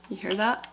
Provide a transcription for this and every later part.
You hear that?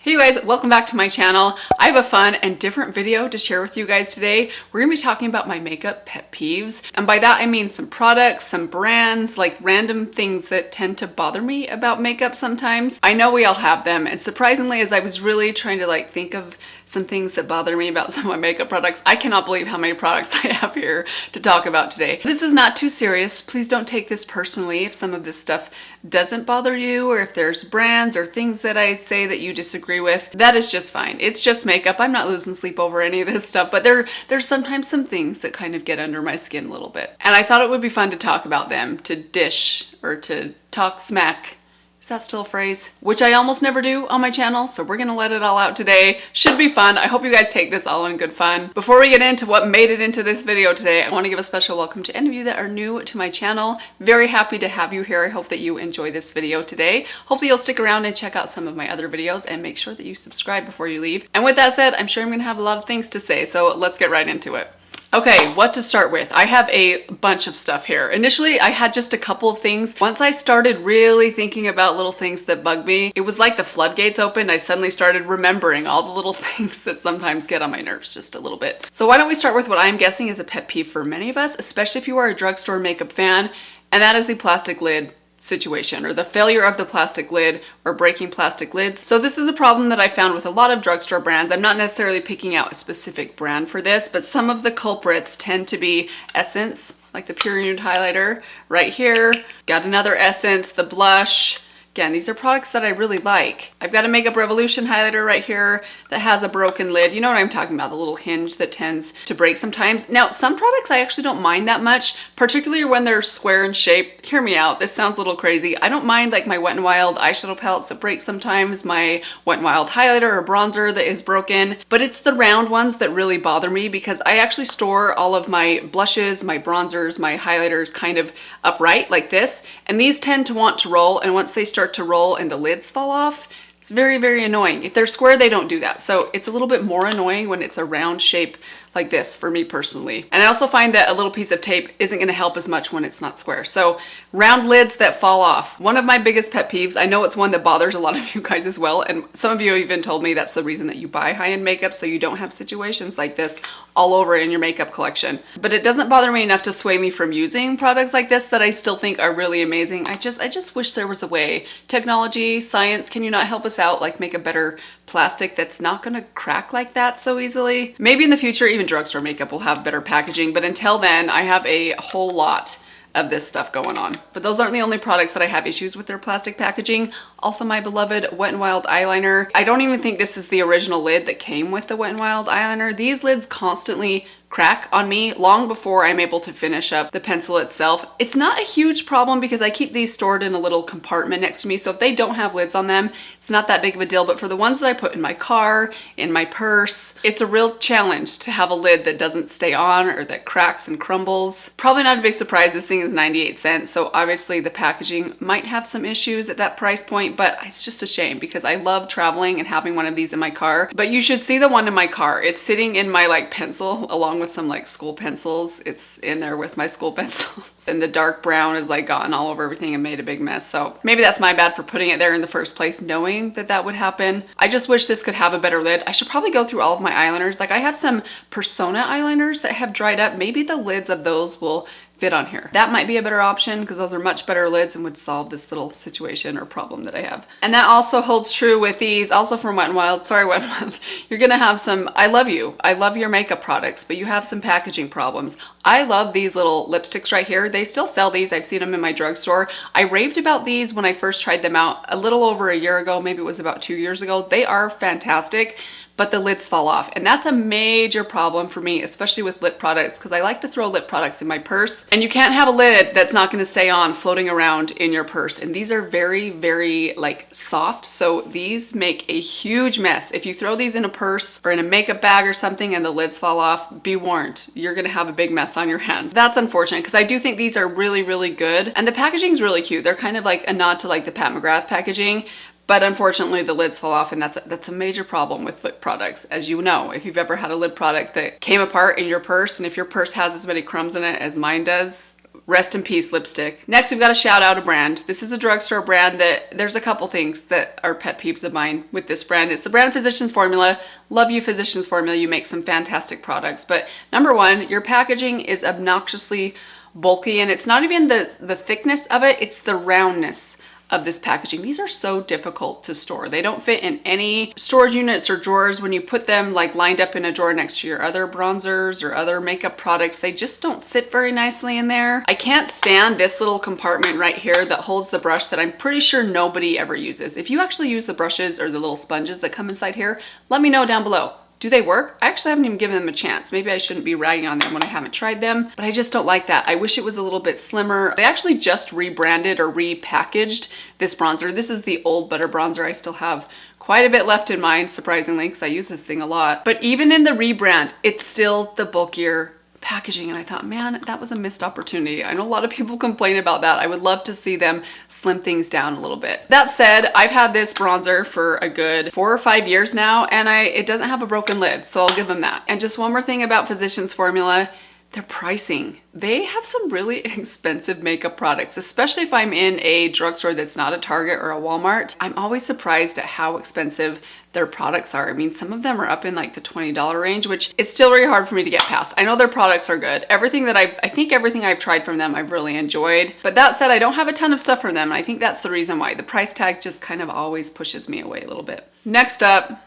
Hey you guys, welcome back to my channel. I have a fun and different video to share with you guys today. We're gonna be talking about my makeup pet peeves. And by that I mean some products, some brands, like random things that tend to bother me about makeup sometimes. I know we all have them, and surprisingly, as I was really trying to think of some things that bother me about some of my makeup products, I cannot believe how many products I have here to talk about today. This is not too serious. Please don't take this personally if some of this stuff doesn't bother you, or if there's brands or things that I say that you disagree with. That is just fine. It's just makeup. I'm not losing sleep over any of this stuff, but there's sometimes some things that kind of get under my skin a little bit. And I thought it would be fun to talk about them, to dish or to talk smack. Is that still a phrase? Which I almost never do on my channel, so we're gonna let it all out today. Should be fun. I hope you guys take this all in good fun. Before we get into what made it into this video today, I want to give a special welcome to any of you that are new to my channel. Very happy to have you here. I hope that you enjoy this video today. Hopefully you'll stick around and check out some of my other videos, and make sure that you subscribe before you leave. And with that said, I'm sure I'm gonna have a lot of things to say, so let's get right into it. Okay, what to start with? I have a bunch of stuff here. Initially, I had just a couple of things. Once I started really thinking about little things that bug me, it was like the floodgates opened. I suddenly started remembering all the little things that sometimes get on my nerves just a little bit. So why don't we start with what I'm guessing is a pet peeve for many of us, especially if you are a drugstore makeup fan, and that is the plastic lid situation, or the failure of the plastic lid, or breaking plastic lids. So this is a problem that I found with a lot of drugstore brands. I'm not necessarily picking out a specific brand for this, but some of the culprits tend to be Essence, like the Pure Nude highlighter right here. Got another Essence, the blush. Again, these are products that I really like. I've got a Makeup Revolution highlighter right here that has a broken lid. You know what I'm talking about, the little hinge that tends to break sometimes. Now, some products I actually don't mind that much, particularly when they're square in shape. Hear me out, this sounds a little crazy. I don't mind like my Wet n Wild eyeshadow palettes that break sometimes, my Wet n Wild highlighter or bronzer that is broken, but it's the round ones that really bother me, because I actually store all of my blushes, my bronzers, my highlighters kind of upright like this, and these tend to want to roll, and once they start to roll and the lids fall off, it's very, very annoying. If they're square, they don't do that. So it's a little bit more annoying when it's a round shape like this for me personally. And I also find that a little piece of tape isn't gonna help as much when it's not square. So round lids that fall off. One of my biggest pet peeves, I know it's one that bothers a lot of you guys as well, and some of you even told me that's the reason that you buy high-end makeup, so you don't have situations like this all over in your makeup collection. But it doesn't bother me enough to sway me from using products like this that I still think are really amazing. I just wish there was a way. Technology, science, can you not help us out? Like make a better plastic that's not gonna crack like that so easily? Maybe in the future, even drugstore makeup will have better packaging, but until then, I have a whole lot of this stuff going on. But those aren't the only products that I have issues with their plastic packaging. Also my beloved Wet n Wild eyeliner. I don't even think this is the original lid that came with the Wet n Wild eyeliner. These lids constantly crack on me long before I'm able to finish up the pencil itself. It's not a huge problem because I keep these stored in a little compartment next to me, so if they don't have lids on them, it's not that big of a deal. But for the ones that I put in my car, in my purse, it's a real challenge to have a lid that doesn't stay on or that cracks and crumbles. Probably not a big surprise, this thing is 98 cents, so obviously the packaging might have some issues at that price point, but it's just a shame because I love traveling and having one of these in my car. But you should see the one in my car. It's sitting in my pencil along with some school pencils. It's in there with my school pencils. And the dark brown is gotten all over everything and made a big mess. So maybe that's my bad for putting it there in the first place, knowing that that would happen. I just wish this could have a better lid. I should probably go through all of my eyeliners. I have some Persona eyeliners that have dried up. Maybe the lids of those will fit on here. That might be a better option because those are much better lids and would solve this little situation or problem that I have. And that also holds true with these, also from Wet n Wild. Sorry, Wet n Wild. You're gonna have some, I love you. I love your makeup products, but you have some packaging problems. I love these little lipsticks right here. They still sell these. I've seen them in my drugstore. I raved about these when I first tried them out a little over a year ago. Maybe it was about 2 years ago. They are fantastic, but the lids fall off. And that's a major problem for me, especially with lip products, because I like to throw lip products in my purse. And you can't have a lid that's not gonna stay on floating around in your purse. And these are very, very soft. So these make a huge mess. If you throw these in a purse or in a makeup bag or something and the lids fall off, be warned, you're gonna have a big mess on your hands. That's unfortunate because I do think these are really, really good. And the packaging is really cute. They're kind of like a nod to the Pat McGrath packaging. But unfortunately the lids fall off, and that's a major problem with lip products. As you know, if you've ever had a lid product that came apart in your purse, and if your purse has as many crumbs in it as mine does, Rest in peace lipstick. Next, we've got to shout out a brand. This is a drugstore brand that there's a couple things that are pet peeves of mine with this brand. It's the brand Physicians Formula. Love you, Physicians Formula. You make some fantastic products. But number one, your packaging is obnoxiously bulky, and it's not even the thickness of it, it's the roundness of this packaging. These are so difficult to store. They don't fit in any storage units or drawers. When you put them like lined up in a drawer next to your other bronzers or other makeup products, they just don't sit very nicely in there. I can't stand this little compartment right here that holds the brush that I'm pretty sure nobody ever uses. If you actually use the brushes or the little sponges that come inside here, let me know down below. Do they work? I actually haven't even given them a chance. Maybe I shouldn't be ragging on them when I haven't tried them, but I just don't like that. I wish it was a little bit slimmer. They actually just rebranded or repackaged this bronzer. This is the old butter bronzer. I still have quite a bit left in mine, surprisingly, because I use this thing a lot. But even in the rebrand, it's still the bulkier packaging, and I thought, man, that was a missed opportunity. I know a lot of people complain about that. I would love to see them slim things down a little bit. That said, I've had this bronzer for a good 4 or 5 years now, and it doesn't have a broken lid, so I'll give them that. And just one more thing about Physicians Formula, their pricing. They have some really expensive makeup products, especially if I'm in a drugstore that's not a Target or a Walmart. I'm always surprised at how expensive their products are. I mean, some of them are up in like the $20 range, which is still really hard for me to get past. I know their products are good. Everything that I think everything I've tried from them, I've really enjoyed. But that said, I don't have a ton of stuff from them. And I think that's the reason why. The price tag just kind of always pushes me away a little bit. Next up,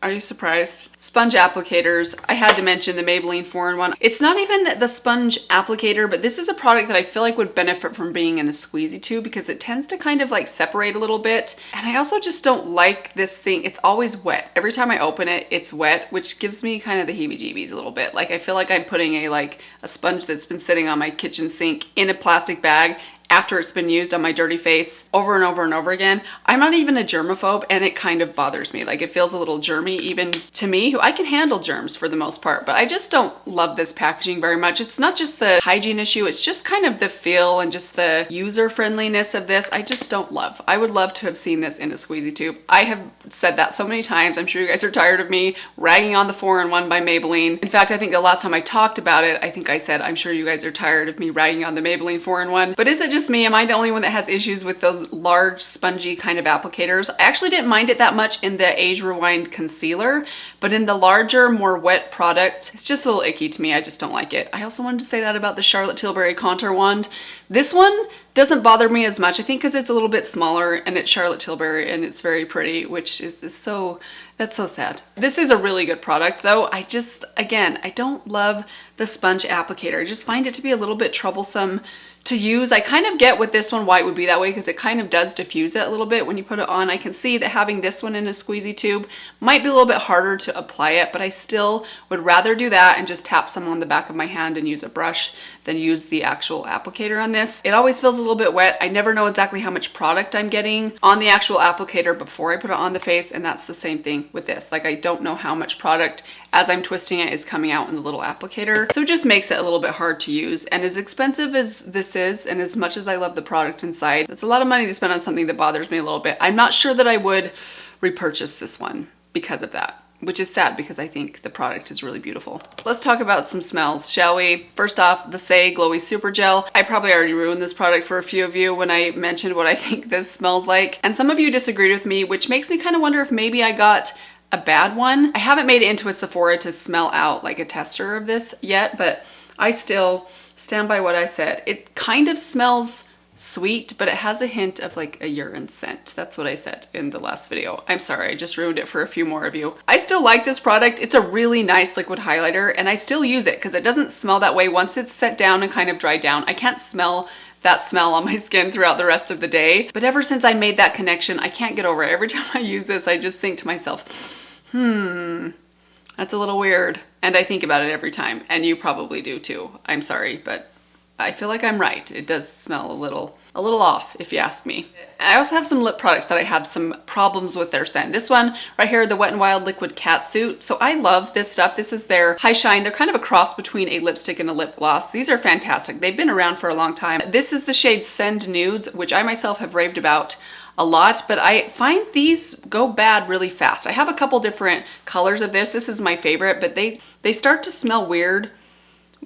are you surprised? Sponge applicators. I had to mention the Maybelline 4-in-1. It's not even the sponge applicator, but this is a product that I feel like would benefit from being in a squeezy tube because it tends to kind of like separate a little bit. And I also just don't like this thing. It's always wet. Every time I open it, it's wet, which gives me kind of the heebie-jeebies a little bit. Like I feel like I'm putting a sponge that's been sitting on my kitchen sink in a plastic bag after it's been used on my dirty face over and over and over again. I'm not even a germaphobe, and it kind of bothers me. Like it feels a little germy even to me, who I can handle germs for the most part, but I just don't love this packaging very much. It's not just the hygiene issue, it's just kind of the feel and just the user friendliness of this. I just don't love. I would love to have seen this in a squeezy tube. I have said that so many times. I'm sure you guys are tired of me ragging on the 4-in-1 by Maybelline. In fact, I think the last time I talked about it, I think I said, I'm sure you guys are tired of me ragging on the Maybelline 4-in-1. But is it just me? Am I the only one that has issues with those large spongy kind of applicators? I actually didn't mind it that much in the Age Rewind concealer, but in the larger, more wet product, it's just a little icky to me. I just don't like it. I also wanted to say that about the Charlotte Tilbury contour wand. This one doesn't bother me as much, I think, because it's a little bit smaller and it's Charlotte Tilbury and it's very pretty, which is so, that's so sad. This is a really good product though. Again, I don't love the sponge applicator. I just find it to be a little bit troublesome to use. I kind of get with this one why it would be that way, because it kind of does diffuse it a little bit when you put it on. I can see that having this one in a squeezy tube might be a little bit harder to apply it, but I still would rather do that and just tap some on the back of my hand and use a brush than use the actual applicator on this. It always feels a little bit wet. I never know exactly how much product I'm getting on the actual applicator before I put it on the face, and that's the same thing with this. Like I don't know how much product as I'm twisting it is coming out in the little applicator. So it just makes it a little bit hard to use. And as expensive as this is, and as much as I love the product inside, it's a lot of money to spend on something that bothers me a little bit. I'm not sure that I would repurchase this one because of that, which is sad because I think the product is really beautiful. Let's talk about some smells, shall we? First off, the Say Glowy Super Gel. I probably already ruined this product for a few of you when I mentioned what I think this smells like. And some of you disagreed with me, which makes me kind of wonder if maybe I got a bad one. I haven't made it into a Sephora to smell out like a tester of this yet, but I still stand by what I said. It kind of smells sweet, but it has a hint of like a urine scent. That's what I said in the last video. I'm sorry, I just ruined it for a few more of you. I still like this product. It's a really nice liquid highlighter, and I still use it because it doesn't smell that way once it's set down and kind of dried down. I can't smell that smell on my skin throughout the rest of the day. But ever since I made that connection, I can't get over it. Every time I use this, I just think to myself, that's a little weird. And I think about it every time, and you probably do too. I'm sorry, but I feel like I'm right. It does smell a little off, if you ask me. I also have some lip products that I have some problems with their scent. This one right here, the Wet n Wild Liquid Catsuit. So I love this stuff. This is their High Shine. They're kind of a cross between a lipstick and a lip gloss. These are fantastic. They've been around for a long time. This is the shade Send Nudes, which I myself have raved about a lot, but I find these go bad really fast. I have a couple different colors of this. This is my favorite, but they start to smell weird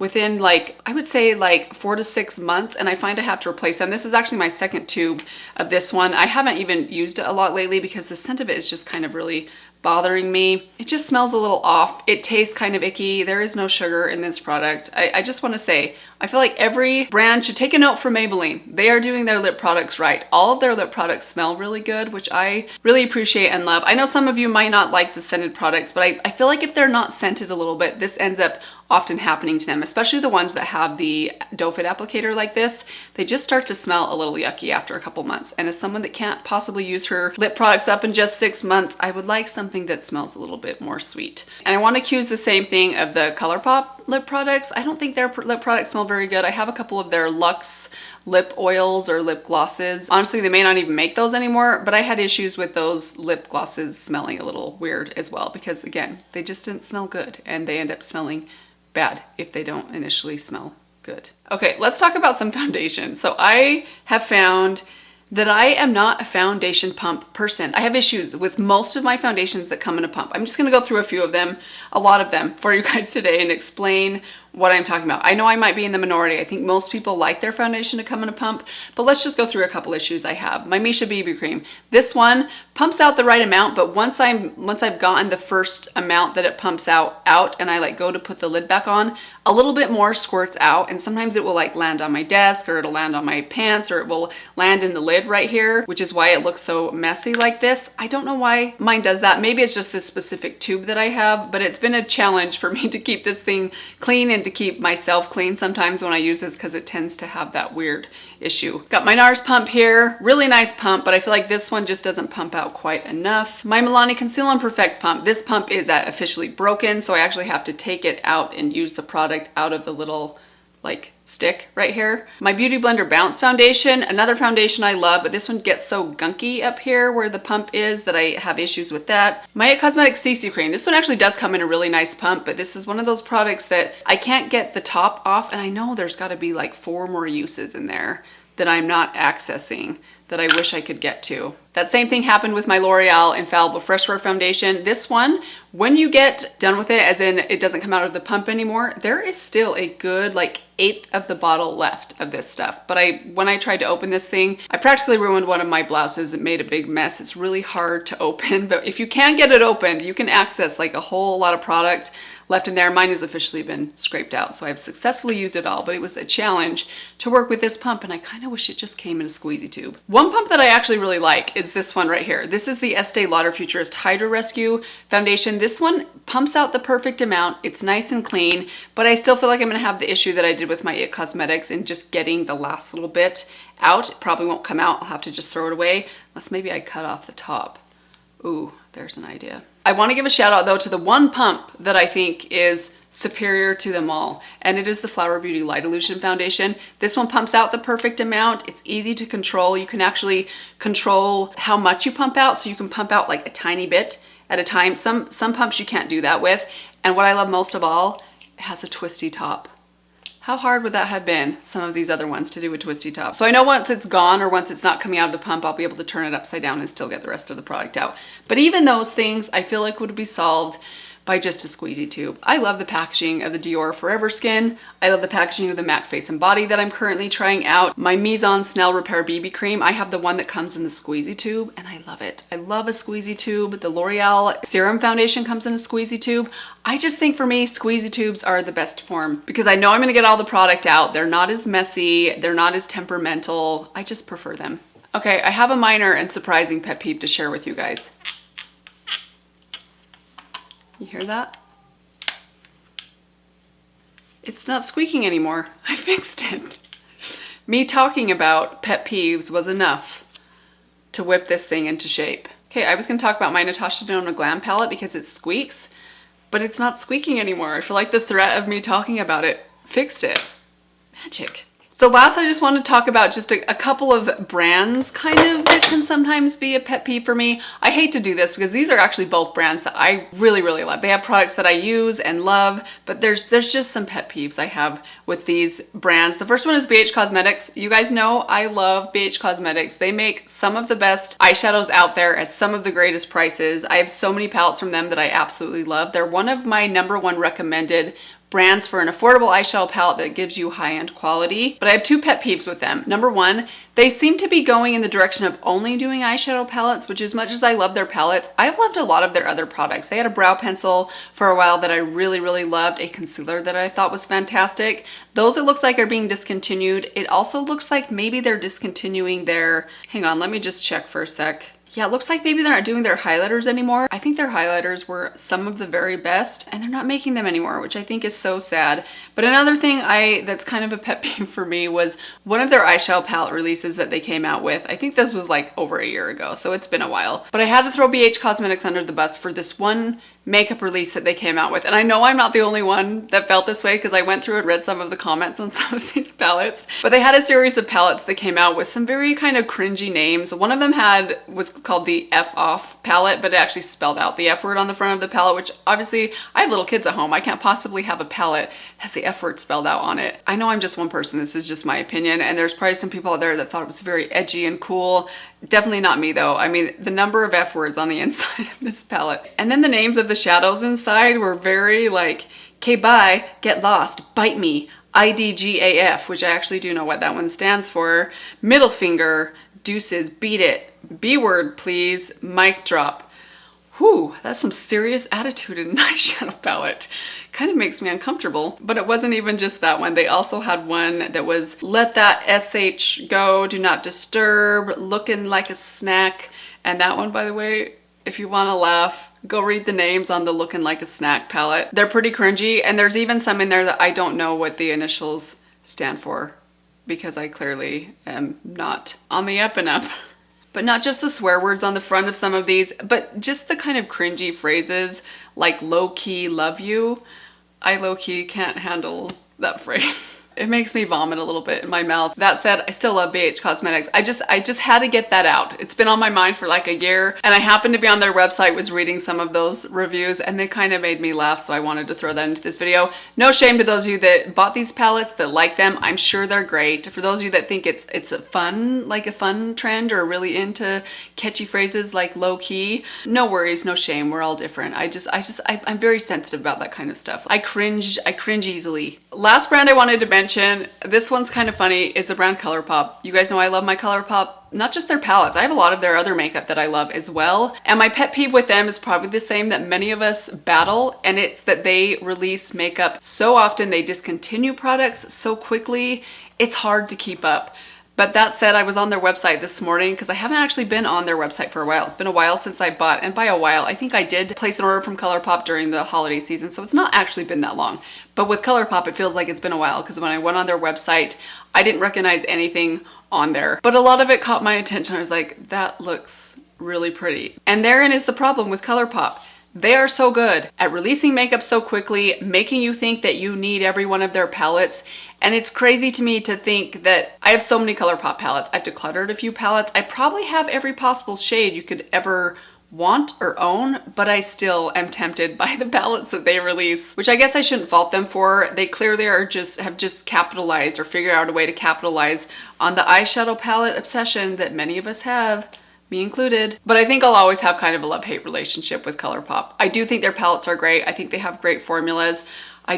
within like, I would say like 4 to 6 months, and I find I have to replace them. This is actually my second tube of this one. I haven't even used it a lot lately because the scent of it is just kind of really bothering me. It just smells a little off. It tastes kind of icky. There is no sugar in this product. I just want to say, I feel like every brand should take a note from Maybelline. They are doing their lip products right. All of their lip products smell really good, which I really appreciate and love. I know some of you might not like the scented products, but I feel like if they're not scented a little bit, this ends up often happening to them, especially the ones that have the doe foot applicator like this. They just start to smell a little yucky after a couple months. And as someone that can't possibly use her lip products up in just 6 months, I would like something that smells a little bit more sweet. And I want to accuse the same thing of the ColourPop lip products. I don't think their lip products smell very good. I have a couple of their Luxe lip oils or lip glosses. Honestly, they may not even make those anymore, but I had issues with those lip glosses smelling a little weird as well, because again, they just didn't smell good, and they end up smelling bad if they don't initially smell good. Okay, let's talk about some foundation. So I have found that I am not a foundation pump person. I have issues with most of my foundations that come in a pump. I'm just gonna go through a few of them, a lot of them for you guys today, and explain what I'm talking about. I know I might be in the minority. I think most people like their foundation to come in a pump, but let's just go through a couple issues I have. My Misha BB cream. This one pumps out the right amount, but once I've gotten the first amount that it pumps out and I like go to put the lid back on, a little bit more squirts out, and sometimes it will like land on my desk, or it'll land on my pants, or it will land in the lid right here, which is why it looks so messy like this. I don't know why mine does that. Maybe it's just this specific tube that I have, but it's been a challenge for me to keep this thing clean and to keep myself clean sometimes when I use this, because it tends to have that weird issue. Got my NARS pump here, really nice pump, but I feel like this one just doesn't pump out quite enough. My Milani Conceal and Perfect pump. This pump is officially broken, so I actually have to take it out and use the product out of the little like stick right here. My Beauty Blender Bounce foundation, another foundation I love, but this one gets so gunky up here where the pump is that I have issues with that. My IT Cosmetics CC cream. This one actually does come in a really nice pump, but this is one of those products that I can't get the top off, and I know there's got to be like 4 more uses in there that I'm not accessing that I wish I could get to. That same thing happened with my L'Oreal Infallible Freshwear foundation. This one, when you get done with it, as in it doesn't come out of the pump anymore, there is still a good like 1/8 of the bottle left of this stuff. But when I tried to open this thing, I practically ruined one of my blouses. It made a big mess. It's really hard to open, but if you can get it open, you can access like a whole lot of product left in there. Mine has officially been scraped out, so I've successfully used it all, but it was a challenge to work with this pump, and I kind of wish it just came in a squeezy tube. One pump that I actually really like is this one right here. This is the Estee Lauder Futurist Hydro Rescue foundation. This one pumps out the perfect amount. It's nice and clean, but I still feel like I'm gonna have the issue that I did with my IT Cosmetics and just getting the last little bit out. It probably won't come out. I'll have to just throw it away, unless maybe I cut off the top. Ooh, there's an idea. I want to give a shout out though to the one pump that I think is superior to them all, and it is the Flower Beauty Light Illusion foundation. This one pumps out the perfect amount. It's easy to control. You can actually control how much you pump out, so you can pump out like a tiny bit at a time. Some pumps you can't do that with, and what I love most of all, it has a twisty top. How hard would that have been, some of these other ones, to do a twisty top? So I know once it's gone, or once it's not coming out of the pump, I'll be able to turn it upside down and still get the rest of the product out. But even those things I feel like would be solved by just a squeezy tube. I love the packaging of the Dior Forever Skin. I love the packaging of the MAC Face and Body that I'm currently trying out. My Mise en Snell Repair BB Cream, I have the one that comes in the squeezy tube, and I love it. I love a squeezy tube. The L'Oreal Serum Foundation comes in a squeezy tube. I just think for me, squeezy tubes are the best form, because I know I'm gonna get all the product out. They're not as messy, they're not as temperamental. I just prefer them. Okay, I have a minor and surprising pet peeve to share with you guys. You hear that? It's not squeaking anymore. I fixed it. Me talking about pet peeves was enough to whip this thing into shape. Okay, I was gonna talk about my Natasha Denona Glam palette because it squeaks, but it's not squeaking anymore. I feel like the threat of me talking about it fixed it. Magic. So last, I just want to talk about just a couple of brands kind of that can sometimes be a pet peeve for me. I hate to do this because these are actually both brands that I really, really love. They have products that I use and love, but there's just some pet peeves I have with these brands. The first one is BH Cosmetics. You guys know I love BH Cosmetics. They make some of the best eyeshadows out there at some of the greatest prices. I have so many palettes from them that I absolutely love. They're one of my #1 recommended brands for an affordable eyeshadow palette that gives you high-end quality. But I have two pet peeves with them. Number one, they seem to be going in the direction of only doing eyeshadow palettes, which as much as I love their palettes, I've loved a lot of their other products. They had a brow pencil for a while that I really, really loved, a concealer that I thought was fantastic. Those it looks like are being discontinued. It also looks like maybe they're discontinuing their, hang on, let me just check for a sec. Yeah, it looks like maybe they're not doing their highlighters anymore. I think their highlighters were some of the very best and they're not making them anymore, which I think is so sad. But another thing that's kind of a pet peeve for me was one of their eyeshadow palette releases that they came out with. I think this was like over a year ago, so it's been a while. But I had to throw BH Cosmetics under the bus for this one makeup release that they came out with. And I know I'm not the only one that felt this way because I went through and read some of the comments on some of these palettes. But they had a series of palettes that came out with some very kind of cringy names. One of them was called the F off palette, but it actually spelled out the F word on the front of the palette, which obviously I have little kids at home. I can't possibly have a palette that has the F word spelled out on it. I know I'm just one person. This is just my opinion. And there's probably some people out there that thought it was very edgy and cool. Definitely not me though. I mean, the number of F words on the inside of this palette. And then the names of the shadows inside were very like, okay, bye, get lost, bite me, IDGAF, which I actually do know what that one stands for. Middle finger, deuces, beat it, B word please, mic drop. Whew, that's some serious attitude in an eyeshadow palette. Kind of makes me uncomfortable, but it wasn't even just that one. They also had one that was let that SH go, do not disturb, looking like a snack. And that one, by the way, if you want to laugh, go read the names on the looking like a snack palette. They're pretty cringy, and there's even some in there that I don't know what the initials stand for because I clearly am not on the up and up. But not just the swear words on the front of some of these, but just the kind of cringy phrases like low-key love you. I low-key can't handle that phrase. It makes me vomit a little bit in my mouth. That said, I still love BH Cosmetics. I just had to get that out. It's been on my mind for like a year, and I happened to be on their website, was reading some of those reviews, and they kind of made me laugh, so I wanted to throw that into this video. No shame to those of you that bought these palettes, that like them. I'm sure they're great. For those of you that think it's a fun trend or really into catchy phrases like low key, no worries, no shame. We're all different. I'm very sensitive about that kind of stuff. I cringe easily. Last brand I wanted to mention, this one's kind of funny, is the brand ColourPop. You guys know I love my ColourPop, not just their palettes. I have a lot of their other makeup that I love as well. And my pet peeve with them is probably the same that many of us battle, and it's that they release makeup so often, they discontinue products so quickly, it's hard to keep up. But that said, I was on their website this morning because I haven't actually been on their website for a while. It's been a while since I bought, and by a while, I think I did place an order from ColourPop during the holiday season, so it's not actually been that long. But with ColourPop, it feels like it's been a while because when I went on their website, I didn't recognize anything on there. But a lot of it caught my attention. I was like, that looks really pretty. And therein is the problem with ColourPop. They are so good at releasing makeup so quickly, making you think that you need every one of their palettes. And it's crazy to me to think that I have so many ColourPop palettes. I've decluttered a few palettes. I probably have every possible shade you could ever want or own, but I still am tempted by the palettes that they release, which I guess I shouldn't fault them for. They clearly have just capitalized or figured out a way to capitalize on the eyeshadow palette obsession that many of us have, me included. But I think I'll always have kind of a love-hate relationship with ColourPop. I do think their palettes are great. I think they have great formulas. I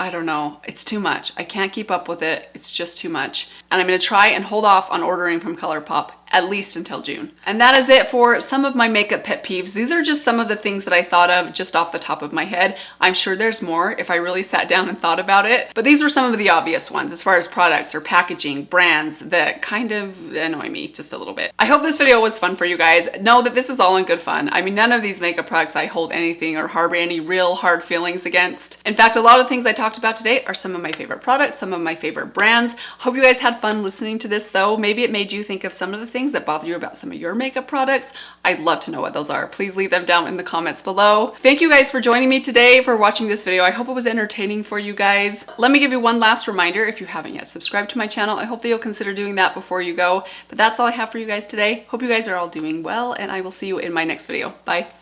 don't know, it's too much. I can't keep up with it. It's just too much. And I'm gonna try and hold off on ordering from ColourPop at least until June. And that is it for some of my makeup pet peeves. These are just some of the things that I thought of just off the top of my head. I'm sure there's more if I really sat down and thought about it, but these were some of the obvious ones as far as products or packaging, brands that kind of annoy me just a little bit. I hope this video was fun for you guys. Know that this is all in good fun. I mean, none of these makeup products I hold anything or harbor any real hard feelings against. In fact, a lot of things I talked about today are some of my favorite products, some of my favorite brands. Hope you guys had fun listening to this though. Maybe it made you think of some of the things that bother you about some of your makeup products. I'd love to know what those are. Please leave them down in the comments below. Thank you guys for joining me today, for watching this video. I hope it was entertaining for you guys. Let me give you one last reminder. If you haven't yet subscribed to my channel, I hope that you'll consider doing that before you go. But that's all I have for you guys today. Hope you guys are all doing well, and I will see you in my next video. Bye.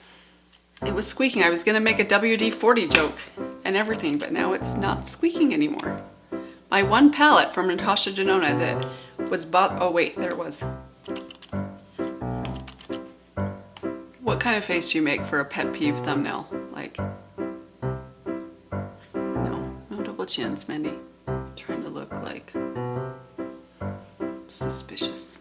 It was squeaking. I was gonna make a WD-40 joke and everything, but now it's not squeaking anymore. My one palette from Natasha Denona that was bought, oh wait, there it was. What kind of face do you make for a pet peeve thumbnail? Like, no, chins, Mandy. Trying to look like suspicious.